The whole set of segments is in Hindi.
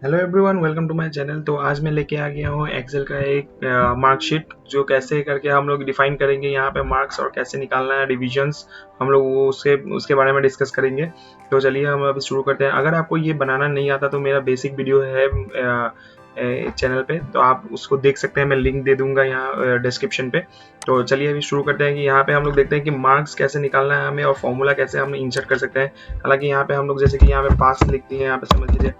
Hello everyone, welcome to my channel. तो आज मैं लेके आ गया हूँ एक्सेल का एक मार्कशीट जो कैसे करके हम लोग डिफाइन करेंगे यहाँ पे मार्क्स और कैसे निकालना है डिविजन्स। हम लोग वो उसके उसके बारे में डिस्कस करेंगे। तो चलिए हम अभी शुरू करते हैं। अगर आपको ये बनाना नहीं आता तो मेरा बेसिक वीडियो है चैनल पे, तो आप उसको देख सकते हैं। मैं लिंक दे दूंगा यहाँ डिस्क्रिप्शन पे। तो चलिए अभी शुरू करते हैं कि यहाँ पे हम लोग देखते हैं कि मार्क्स कैसे निकालना है हमें और फॉर्मूला कैसे हम इंसर्ट कर सकते हैं। हालांकि यहाँ पे हम लोग जैसे कि यहाँ पे पास लिखते हैं, यहाँ पे समझ लीजिए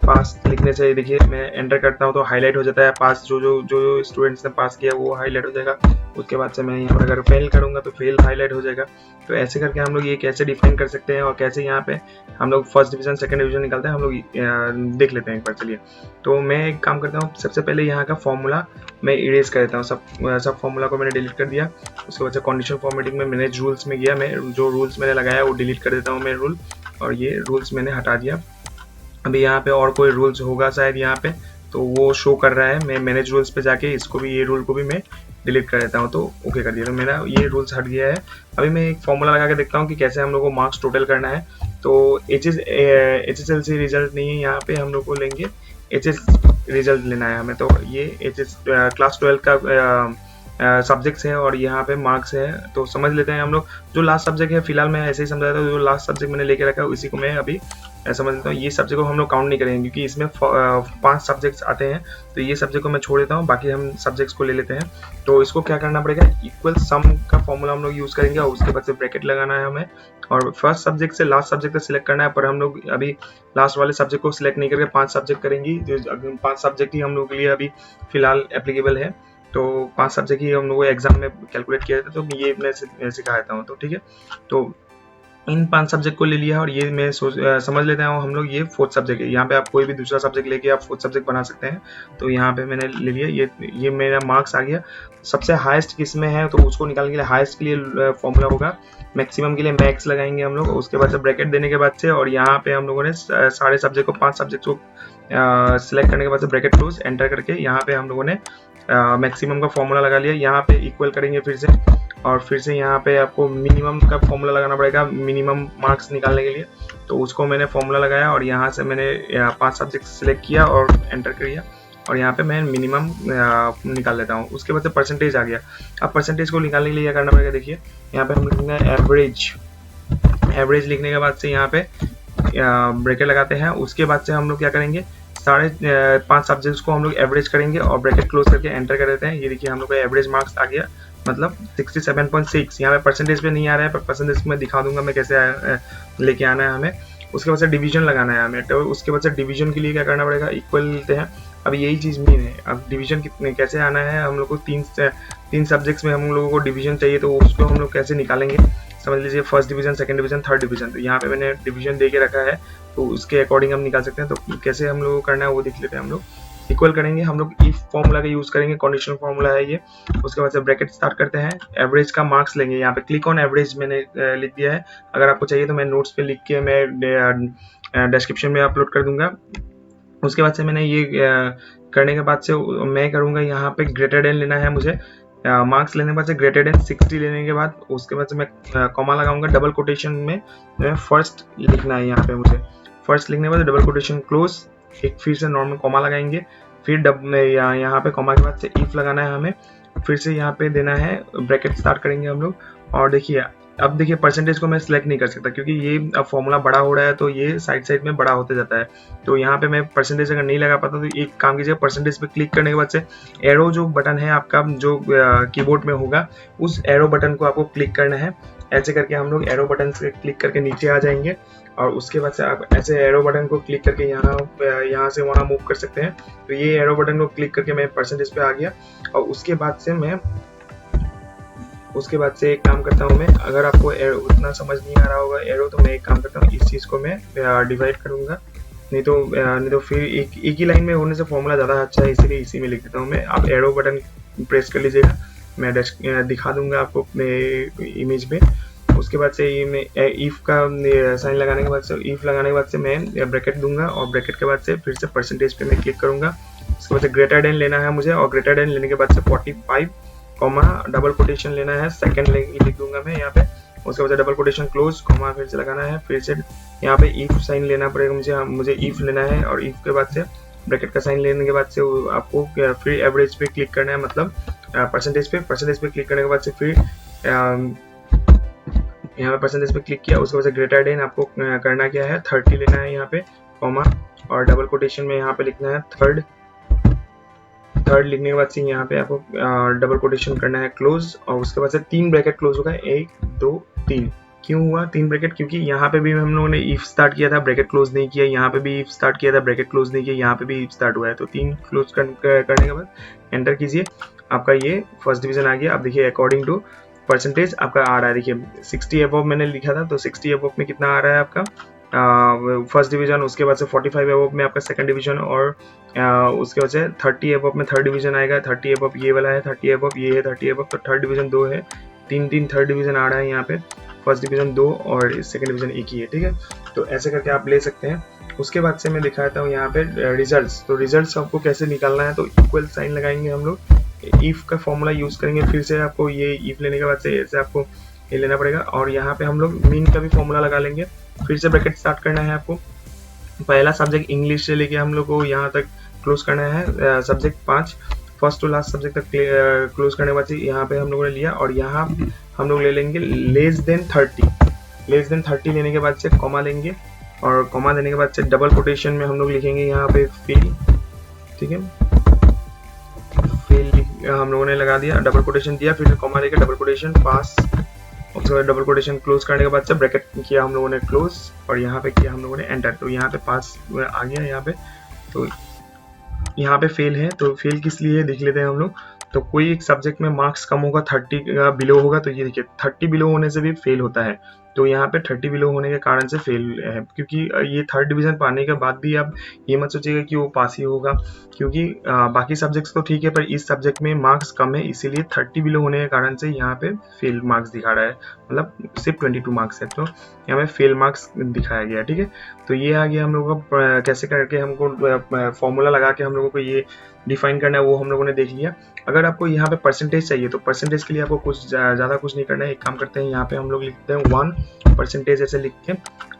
पास लिखने से देखिए मैं एंटर करता हूँ तो हाईलाइट हो जाता है पास। जो जो जो स्टूडेंट्स ने पास किया वो हाईलाइट हो जाएगा। उसके बाद से मैं यहाँ पर अगर फेल करूँगा तो फेल हाईलाइट हो जाएगा। तो ऐसे करके हम लोग ये कैसे डिफाइन कर सकते हैं और कैसे यहाँ पे हम लोग फर्स्ट डिवीजन सेकंड डिवीजन निकालते हैं हम लोग देख लेते हैं एक बार। चलिए तो मैं एक काम करता हूँ, सबसे पहले यहाँ का फॉर्मूला मैं इरेज कर देता हूँ। सब फॉर्मूला को मैंने डिलीट कर दिया। उसके बाद से कंडीशन फॉर्मेटिंग में मैनेज रूल्स में गया, मैं जो रूल्स मैंने लगाया वो डिलीट कर देता हूँ मैं रूल, और ये रूल्स मैंने हटा दिया। अभी यहाँ पे और कोई रूल्स होगा शायद यहाँ पे, तो वो शो कर रहा है। मैं मैनेज रूल्स पे जाके इसको भी, ये रूल को भी मैं डिलीट कर देता हूँ। तो ओके कर दिया, तो मेरा ये रूल्स हट गया है। अभी मैं एक फॉर्मूला लगा के देखता हूँ कि कैसे हम लोग को मार्क्स टोटल करना है। तो HSLC रिजल्ट नहीं है, यहाँ पे हम लोग को लेंगे HS रिजल्ट लेना है हमें। तो ये HS क्लास 12 का सब्जेक्ट्स है और यहाँ पे मार्क्स है। तो समझ लेते हैं हम लोग जो लास्ट सब्जेक्ट है। फिलहाल मैं ऐसे ही समझा था, जो लास्ट सब्जेक्ट मैंने लेके रखा है इसी को मैं अभी समझ लेता हूँ। ये सब्जेक्ट को हम लोग काउंट नहीं करेंगे क्योंकि इसमें 5 सब्जेक्ट्स आते हैं। तो ये सब्जेक्ट को मैं छोड़ देता हूँ, बाकी हम सब्जेक्ट्स को ले लेते हैं। तो इसको क्या करना पड़ेगा, इक्वल सम का फॉर्मूला हम लोग यूज़ करेंगे और उसके बाद से ब्रैकेट लगाना है हमें और फर्स्ट सब्जेक्ट से लास्ट सब्जेक्ट तक सिलेक्ट करना है। पर हम लोग अभी लास्ट वाले सब्जेक्ट को सिलेक्ट नहीं करके 5 सब्जेक्ट करेंगे। जो 5 सब्जेक्ट ही हम लोग के लिए अभी फिलहाल एप्लीकेबल है। तो 5 सब्जेक्ट ही हम लोग एग्जाम में कैलकुलेट किया था, तो ये मैं सिखा देता हूँ। तो ठीक है, तो इन 5 सब्जेक्ट को ले लिया और ये मैं समझ लेते हैं हम लोग ये 4th सब्जेक्ट है। यहाँ पे आप कोई भी दूसरा सब्जेक्ट लेके आप 4th सब्जेक्ट बना सकते हैं। तो यहाँ पे मैंने ले लिया, ये मेरा मार्क्स आ गया। सबसे हाईएस्ट किस में है तो उसको निकालने के लिए हाईएस्ट के लिए फॉर्मूला होगा मैक्सिमम के लिए मैक्स लगाएंगे हम लोग। उसके बाद से ब्रैकेट देने के बाद से, और यहाँ पे हम लोगों ने सारे सब्जेक्ट को 5 सब्जेक्ट को सिलेक्ट करने के बाद से ब्रैकेट क्लोज एंटर करके यहाँ पे हम लोगों ने मैक्सिमम का फॉर्मूला लगा लिया। यहाँ पे इक्वल करेंगे फिर से, और फिर से यहाँ पे आपको मिनिमम का फॉर्मूला लगाना पड़ेगा मिनिमम मार्क्स निकालने के लिए। तो उसको मैंने फॉर्मूला लगाया और यहाँ से मैंने 5 सब्जेक्ट सिलेक्ट किया और एंटर किया, और यहाँ पे मैं मिनिमम निकाल लेता हूँ। उसके बाद से परसेंटेज आ गया। अब परसेंटेज को निकालने के लिए क्या करना पड़ेगा, देखिए यहाँ पे हम लिखेंगे एवरेज। एवरेज लिखने के बाद से यहाँ पे ब्रैकेट लगाते हैं। उसके बाद से हम लोग क्या करेंगे, साढ़े 5 सब्जेक्ट्स को हम लोग एवरेज करेंगे और ब्रैकेट क्लोज करके एंटर कर देते हैं। ये देखिए हम लोग का एवरेज मार्क्स आ गया, मतलब 67.6। यहाँ पे परसेंटेज पे नहीं आ रहा है, पर परसेंटेज में दिखा दूंगा मैं कैसे लेके आना है हमें। उसके बाद से डिवीजन लगाना है हमें। तो उसके बाद से डिवीजन के लिए क्या करना पड़ेगा, इक्वल लेते हैं। अब यही चीज़ मेन है। अब डिवीजन कितने कैसे आना है, हम लोग को तीन सब्जेक्ट्स में हम लोगों को डिवीजन चाहिए, तो उसको हम लोग कैसे निकालेंगे। समझ लीजिए first division, second division, third division. तो यहाँ पे मैंने डिवीजन दे के रखा है, तो उसके अकॉर्डिंग हम निकाल सकते हैं। तो कैसे हम लोग को करना है वो देख लेते हैं। हम लोग इक्वल करेंगे, हम लोग इफ फॉर्मूला का यूज करेंगे, कंडीशनल फॉर्मूला है ये। उसके बाद से ब्रैकेट स्टार्ट करते हैं, एवरेज का मार्क्स लेंगे। यहाँ पे क्लिक ऑन एवरेज मैंने लिख दिया है। अगर आपको चाहिए तो मैं नोट्स पे लिख के मैं डिस्क्रिप्शन में अपलोड कर दूंगा। उसके बाद से मैंने ये करने के बाद से मैं करूँगा यहाँ पे ग्रेटर देन लेना है मुझे। मार्क्स लेने के बाद से ग्रेटर देन 60 लेने के बाद उसके बाद से मैं कॉमा लगाऊंगा। डबल कोटेशन में फर्स्ट लिखना है यहाँ पे मुझे। फर्स्ट लिखने के बाद डबल कोटेशन क्लोज, एक फिर से नॉर्मल कॉमा लगाएंगे। फिर यहाँ पे कॉमा के बाद से इफ लगाना है हमें। फिर से यहाँ पे देना है, ब्रैकेट स्टार्ट करेंगे हम लोग। और देखिए अब देखिए परसेंटेज को मैं सिलेक्ट नहीं कर सकता क्योंकि ये अब फॉर्मूला बड़ा हो रहा है, तो ये साइड में बड़ा होते जाता है। तो यहाँ पे मैं परसेंटेज अगर नहीं लगा पाता तो एक काम कीजिए, परसेंटेज पे क्लिक करने के बाद से एरो जो बटन है आपका जो कीबोर्ड में होगा, उस एरो बटन को आपको क्लिक करना है। ऐसे करके हम लोग एरो बटन से क्लिक करके नीचे आ जाएंगे, और उसके बाद से आप ऐसे एरो बटन को क्लिक करके यहाँ से वहाँ मूव कर सकते हैं। तो ये एरो बटन को क्लिक करके मैं परसेंटेज पे आ गया। और उसके बाद से एक काम करता हूँ मैं, अगर आपको उतना समझ नहीं आ रहा होगा एरो, तो मैं एक काम करता हूँ, इस चीज़ को मैं डिवाइड करूँगा। नहीं तो फिर एक ही लाइन में होने से फॉर्मूला ज़्यादा अच्छा है, इसीलिए इसी में लिख देता हूँ मैं। आप एरो बटन प्रेस कर लीजिएगा, मैं दिखा दूंगा आपको अपने इमेज में। उसके बाद से ये मैं इफ का साइन लगाने के बाद से मैं ब्रैकेट दूंगा, और ब्रैकेट के बाद से फिर से परसेंटेज पे मैं क्लिक करूंगा। उसके बाद से ग्रेटर देन लेना है मुझे, और ग्रेटर देन लेने के बाद से 45 कॉमा डबल कोटेशन लेना है, सेकंड लिख दूंगा मैं यहाँ पे। उसके बाद डबल कोटेशन क्लोज, कॉमा फिर से लगाना है, फिर से यहाँ पे इफ साइन लेना पड़ेगा मुझे इफ लेना है, और इफ के बाद से ब्रैकेट का साइन लेने के बाद से आपको फिर एवरेज पे क्लिक करना है, मतलब परसेंटेज पे क्लिक करने के बाद से फिर यहाँ पे परसेंटेज पे क्लिक किया, उसके बाद से ग्रेटर देन आपको करना क्या है 30 लेना है यहाँ पे, कॉमा, और डबल कोटेशन में यहाँ पे लिखना है थर्ड लिखने के बाद से यहाँ पे आपको डबल कोटेशन करना है क्लोज, और उसके बाद से 3 ब्रैकेट क्लोज होगा, 1 2 3। क्यों हुआ 3 ब्रैकेट? क्योंकि यहाँ पे भी हम लोगों ने इफ स्टार्ट किया था, ब्रैकेट क्लोज नहीं किया, यहाँ पे भी इफ स्टार्ट किया था, ब्रैकेट क्लोज नहीं किया, यहाँ पे भी इफ स्टार्ट हुआ है, तो 3 क्लोज करने के बाद एंटर कीजिए, आपका ये फर्स्ट डिवीजन आ गया। अब देखिए अकॉर्डिंग टू परसेंटेज आपका आ रहा है, देखिए 60 अबव मैंने लिखा था, तो 60 अबव में कितना आ रहा है आपका फर्स्ट डिवीजन, उसके बाद से 45 अबव में आपका सेकंड डिवीजन, और उसके बाद से 30 अबव में थर्ड डिवीजन आएगा। 30 अबव ये वाला है, 30 अबव ये है, 30 अबव, तो थर्ड डिवीजन 2 है, 3 थर्ड डिवीजन आ रहा है यहाँ पे, फर्स्ट डिवीजन 2 और सेकंड डिवीजन 1 ही है, ठीक है। तो ऐसे करके आप ले सकते हैं। उसके बाद से मैं दिखाता हूँ यहाँ पे रिजल्ट्स। तो रिजल्ट्स आपको कैसे निकालना है, तो इक्वल साइन लगाएंगे हम लोग, इफ का फॉर्मूला यूज करेंगे, फिर से आपको ये इफ लेने के बाद से ऐसे आपको ये लेना पड़ेगा, और यहाँ पे हम लोग मीन का भी फॉर्मूला लगा लेंगे, फिर से ब्रैकेट स्टार्ट करना है आपको। पहला सब्जेक्ट इंग्लिश से लेके हम लोग को यहाँ तक क्लोज करना है, subject 5 first to last subject तक क्लोज करने के बाद यहाँ पे हम लोगों ने लिया, और यहाँ हम लोग ले लेंगे लेस देन 30 लेने के बाद से कॉमा लेंगे, और कॉमा देने के बाद से डबल कोटेशन में हम लोग लिखेंगे यहाँ पे फेल, ठीक है, फेल हम लोगों ने लगा दिया, डबल कोटेशन दिया, फिर कॉमा लेके डबल कोटेशन पास, उसके बाद डबल कोटेशन क्लोज करने के बाद से ब्रैकेट किया हम लोगों ने क्लोज, और यहाँ पे किया हम लोगों ने एंटर, तो यहाँ पे पास आ गया यहाँ पे। तो यहाँ पे फेल है, तो फेल किस लिए देख लेते हैं हम लोग। तो कोई एक सब्जेक्ट में मार्क्स कम होगा, 30 बिलो होगा, तो ये देखिए 30 बिलो होने से भी फेल होता है, तो यहाँ पे 30 बिलो होने के कारण से फेल है, क्योंकि ये थर्ड डिवीजन पाने के बाद भी आप ये मत सोचिएगा कि वो पास ही होगा, क्योंकि बाकी सब्जेक्ट्स तो ठीक है, पर इस सब्जेक्ट में मार्क्स कम है, इसीलिए 30 बिलो होने के कारण से यहाँ पे फेल मार्क्स दिखा रहा है, मतलब सिर्फ 22 मार्क्स है, तो यहाँ पे फेल मार्क्स दिखाया गया, ठीक है। तो ये आ गया हम लोगों का कैसे करके हमको फॉर्मूला लगा के हम लोगों को ये डिफाइन करना है, वो हम लोगों ने देख लिया। अगर आपको यहाँ पे परसेंटेज चाहिए, तो परसेंटेज के लिए आपको कुछ ज़्यादा कुछ नहीं करना है, एक काम करते हैं, यहाँ पे हम लोग लिखते हैं 1% ऐसे लिख के,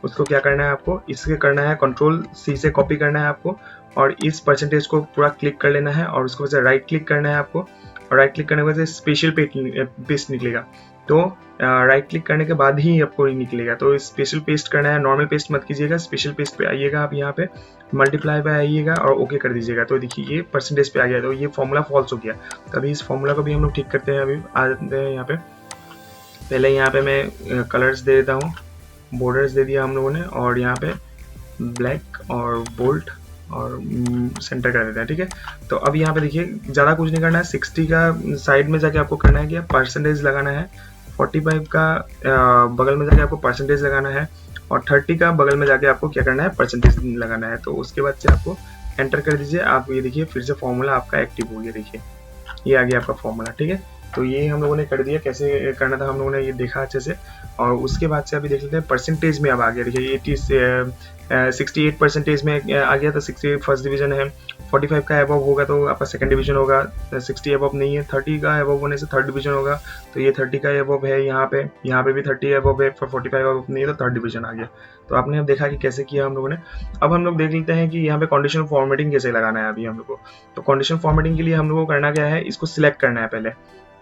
उसको क्या करना है आपको, इसके करना है Ctrl+C से कॉपी करना है आपको, और इस परसेंटेज को पूरा क्लिक कर लेना है, और उसको राइट क्लिक करना है आपको, और राइट क्लिक करने के बाद स्पेशल पेस्ट निकलेगा, तो राइट क्लिक करने के बाद ही आपको निकलेगा, तो स्पेशल पेस्ट करना है, नॉर्मल पेस्ट मत कीजिएगा, स्पेशल पेस्ट पे आइएगा आप, यहाँ पे मल्टीप्लाई पे आइएगा और ओके कर दीजिएगा, तो देखिए ये परसेंटेज पे आ गया, तो ये फॉर्मूला फॉल्स हो गया। तो अभी इस फॉर्मूला को भी हम लोग ठीक करते हैं, अभी आ जाते हैं यहाँ पे। पहले यहाँ पे मैं कलर्स दे देता हूँ, बॉर्डर्स दे दिया हम लोगों ने, और यहाँ पे ब्लैक और बोल्ट और सेंटर कर देते हैं, ठीक है। तो अब यहाँ पे देखिए ज़्यादा कुछ नहीं करना है, 60 का साइड में जाके आपको करना है कि परसेंटेज लगाना है, 45 का बगल में जाके आपको परसेंटेज लगाना है, और 30 का बगल में जाके आपको क्या करना है, परसेंटेज लगाना है। तो उसके बाद से आपको एंटर कर दीजिए, आप ये देखिए फिर से फॉर्मूला आपका एक्टिव हो गया, देखिए ये आ गया आपका फॉर्मूला, ठीक है। तो ये हम लोगों ने कर दिया, कैसे करना था हम लोगों ने ये देखा अच्छे से। और उसके बाद से अभी देख लेते हैं परसेंटेज में अब आ गया, देखिए 68% में आ गया, तो 68 फर्स्ट डिवीजन है, 45 का अबव होगा तो आपका सेकंड डिवीजन होगा, 60 अबव नहीं है, 30 का अबव होने से थर्ड डिवीजन होगा, तो ये 30 का अबव है, यहाँ पे भी 30 अबव है, 45 अबव नहीं है तो थर्ड डिवीजन आ गया। तो आपने अब देखा कि कैसे किया हम लोगों ने। अब हम लोग देख लेते हैं कि यहाँ पे कंडीशनल फॉर्मेटिंग कैसे लगाना है अभी हम लोग को। तो कंडीशनल फॉर्मेटिंग के लिए हम लोग को करना क्या है, इसको सिलेक्ट करना है पहले।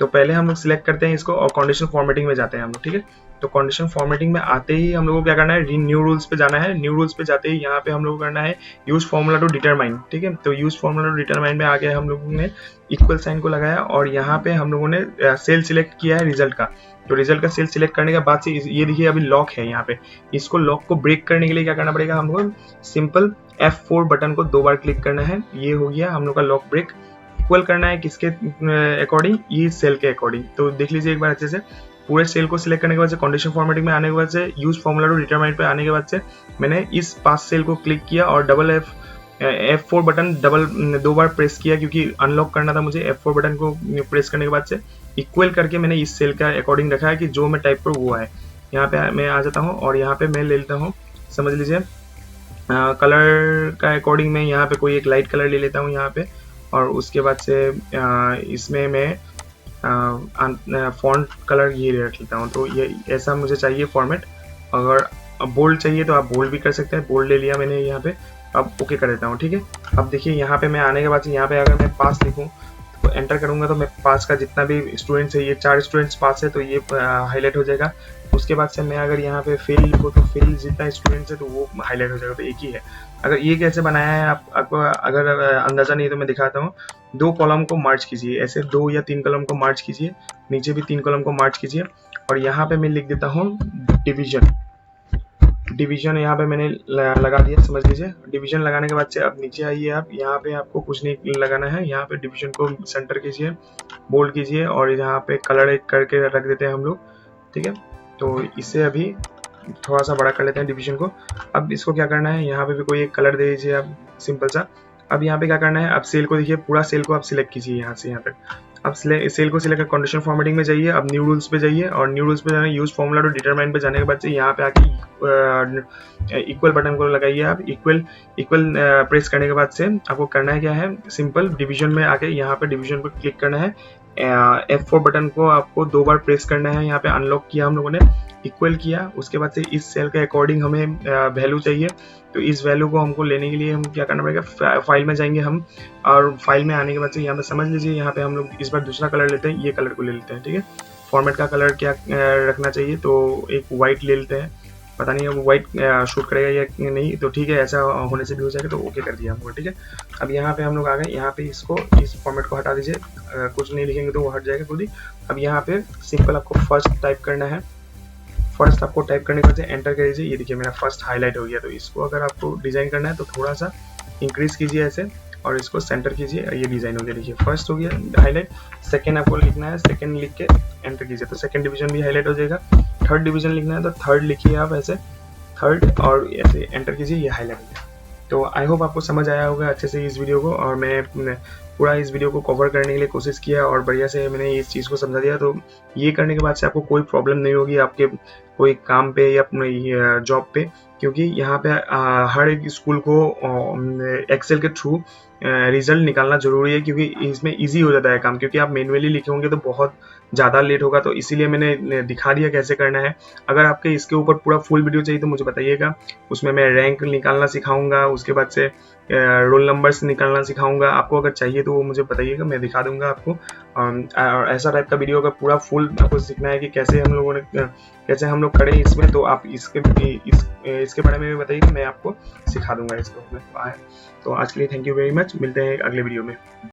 तो पहले हम लोग सिलेक्ट करते हैं इसको और कंडीशनल फॉर्मेटिंग में जाते हैं हम लोग, ठीक है। तो कंडीशन फॉर्मेटिंग में आते ही हम लोगों को क्या करना है, न्यू रूल्स पे जाना है। न्यू रूल्स पे जाते ही यहाँ पे हम लोग को करना है यूज फॉर्मूला टू डिटरमाइन, ठीक है। तो यूज फॉर्मूला टू डिटरमाइन में आगे हम लोगों ने इक्वल साइन को लगाया और यहाँ पे हम लोगों ने सेल सिलेक्ट किया है रिजल्ट का। तो रिजल्ट का सेल सिलेक्ट करने के बाद से ये देखिए अभी लॉक है यहाँ पे, इसको लॉक को ब्रेक करने के लिए क्या करना पड़ेगा, हमको सिंपल F4 बटन को 2 बार क्लिक करना है। ये हो गया हम लोग का लॉक ब्रेक। इक्वल करना है किसके अकॉर्डिंग, ये सेल के अकॉर्डिंग। तो देख लीजिए एक बार अच्छे से, पूरे सेल को सिलेक्ट करने के बाद से कंडीशन फॉर्मेटिंग में आने के बाद से यूज फॉर्मूला टू डिटरमाइन पे आने के बाद से मैंने इस पास सेल को क्लिक किया और F4 बटन 2 बार प्रेस किया, क्योंकि अनलॉक करना था मुझे। F4 बटन को प्रेस करने के बाद से इक्वल करके मैंने इस सेल का अकॉर्डिंग रखा है कि जो मैं टाइप पर वो है। यहाँ पे मैं आ जाता हूँ और यहाँ पे मैं ले लेता हूँ, समझ लीजिए कलर का अकॉर्डिंग मैं यहाँ पे कोई एक लाइट कलर ले लेता हूँ यहाँ पे, और उसके बाद से इसमें मैं फॉन्ट कलर ये रख लेता हूँ। तो ये ऐसा मुझे चाहिए फॉर्मेट। अगर बोल्ड चाहिए तो आप बोल्ड भी कर सकते हैं, बोल्ड ले लिया मैंने यहाँ पे। अब ओके कर देता हूँ, ठीक है। अब देखिए यहाँ पे मैं आने के बाद यहाँ पे अगर मैं पास लिखूँ तो एंटर करूँगा तो मैं पास का जितना भी स्टूडेंट्स है, ये 4 स्टूडेंट्स पास है तो ये हाईलाइट हो जाएगा। उसके बाद से मैं अगर यहाँ पे फेल लिखूँ तो फेल जितना स्टूडेंट्स है तो वो हाईलाइट हो जाएगा, तो एक ही है। अगर ये कैसे बनाया है आपको अगर अंदाजा नहीं तो मैं दिखाता हूँ। 2 कॉलम को मार्च कीजिए, ऐसे 2 या 3 कॉलम को मार्च कीजिए, नीचे भी 3 कॉलम को मार्च कीजिए, और यहाँ पे मैं लिख देता हूँ डिवीजन। डिवीजन यहाँ पे मैंने लगा दिया, समझ लीजिए। डिवीजन लगाने के बाद से अब नीचे आइए आप, यहाँ पे आपको कुछ नहीं लगाना है, यहाँ पे डिवीजन को सेंटर कीजिए, बोल्ड कीजिए, और यहाँ पे कलर एक करके रख देते हैं हम लोग, ठीक है। तो इससे अभी थोड़ा सा बड़ा कर लेते हैं डिवीजन को। अब इसको क्या करना है, यहाँ पे भी कोई एक कलर दे दीजिए आप, सिंपल सा। अब यहाँ पे क्या करना है, अब सेल को देखिए, पूरा सेल को आप सिलेक्ट कीजिए यहाँ से यहाँ तक। अब सेल को सिलेक्ट कर कंडीशन फॉर्मेटिंग में जाइए, अब न्यू रूल्स पे जाइए, और न्यू रूल्स पे जाना यूज फॉर्मूला टू डिटरमाइन पे जाने के बाद से यहाँ पे आके इक्वल बटन को लगाइए आप। इक्वल प्रेस करने के बाद से आपको करना है क्या है, सिंपल डिवीजन में आके यहाँ पे डिवीजन पर क्लिक करना है। F4 बटन को आपको 2 बार प्रेस करना है। यहाँ पे अनलॉक किया हम लोगों ने, इक्वल किया, उसके बाद से इस सेल के अकॉर्डिंग हमें वैल्यू चाहिए। तो इस वैल्यू को हमको लेने के लिए हम क्या करना पड़ेगा, फाइल में जाएंगे हम, और फाइल में आने के बाद से यहाँ पे समझ लीजिए, यहाँ पे हम लोग इस बार दूसरा कलर लेते हैं, ये कलर को ले लेते हैं, ठीक है। फॉर्मेट का कलर क्या रखना चाहिए, तो एक वाइट ले लेते हैं, पता नहीं वो वाइट शूट करेगा या नहीं, तो ठीक है, ऐसा होने से भी हो जाएगा, तो ओके कर दिया हमको, ठीक है। अब यहाँ पे हम लोग आ गए, यहाँ पे इसको इस फॉर्मेट को हटा दीजिए, कुछ नहीं लिखेंगे तो वो हट जाएगा खुद ही। अब यहाँ पे सिंपल आपको फर्स्ट टाइप करना है, फर्स्ट आपको टाइप करने के बाद एंटर कर दीजिए। ये देखिए मेरा फर्स्ट हाईलाइट हो गया। तो इसको अगर आपको डिजाइन करना है तो थोड़ा सा इंक्रीज कीजिए ऐसे, और इसको सेंटर कीजिए, ये डिजाइन हो गया, देखिए फर्स्ट हो गया हाईलाइट। सेकंड आपको लिखना है, सेकंड लिख के एंटर कीजिए तो सेकंड डिवीजन भी हाईलाइट हो जाएगा। थर्ड डिवीजन लिखना है तो थर्ड लिखिए आप ऐसे, थर्ड, और ऐसे एंटर कीजिए, ये हाईलाइट हो गया। तो आई होप आपको समझ आया होगा अच्छे से इस वीडियो को, और मैं पूरा इस वीडियो को कवर करने के लिए कोशिश किया और बढ़िया से मैंने इस चीज़ को समझा दिया। तो ये करने के बाद से आपको कोई प्रॉब्लम नहीं होगी आपके कोई काम पे या अपने जॉब पे, क्योंकि यहाँ पे हर एक स्कूल को एक्सेल के थ्रू रिजल्ट निकालना जरूरी है, क्योंकि इसमें इजी हो जाता है काम, क्योंकि आप मैनुअली लिखे होंगे तो बहुत ज़्यादा लेट होगा। तो इसीलिए मैंने दिखा दिया कैसे करना है। अगर आपके इसके ऊपर पूरा फुल वीडियो चाहिए तो मुझे बताइएगा, उसमें मैं रैंक निकालना सिखाऊंगा, उसके बाद से रोल नंबर्स निकालना सिखाऊंगा। आपको अगर चाहिए तो वो मुझे बताइएगा, मैं दिखा दूंगा आपको। और ऐसा टाइप का वीडियो अगर पूरा फुल आपको सीखना है कि कैसे हम लोग करें इसमें, तो आप इसके बारे में भी बताइए, मैं आपको सिखा दूंगा इसको। तो आज के लिए थैंक यू वेरी मच, मिलते हैं अगले वीडियो में।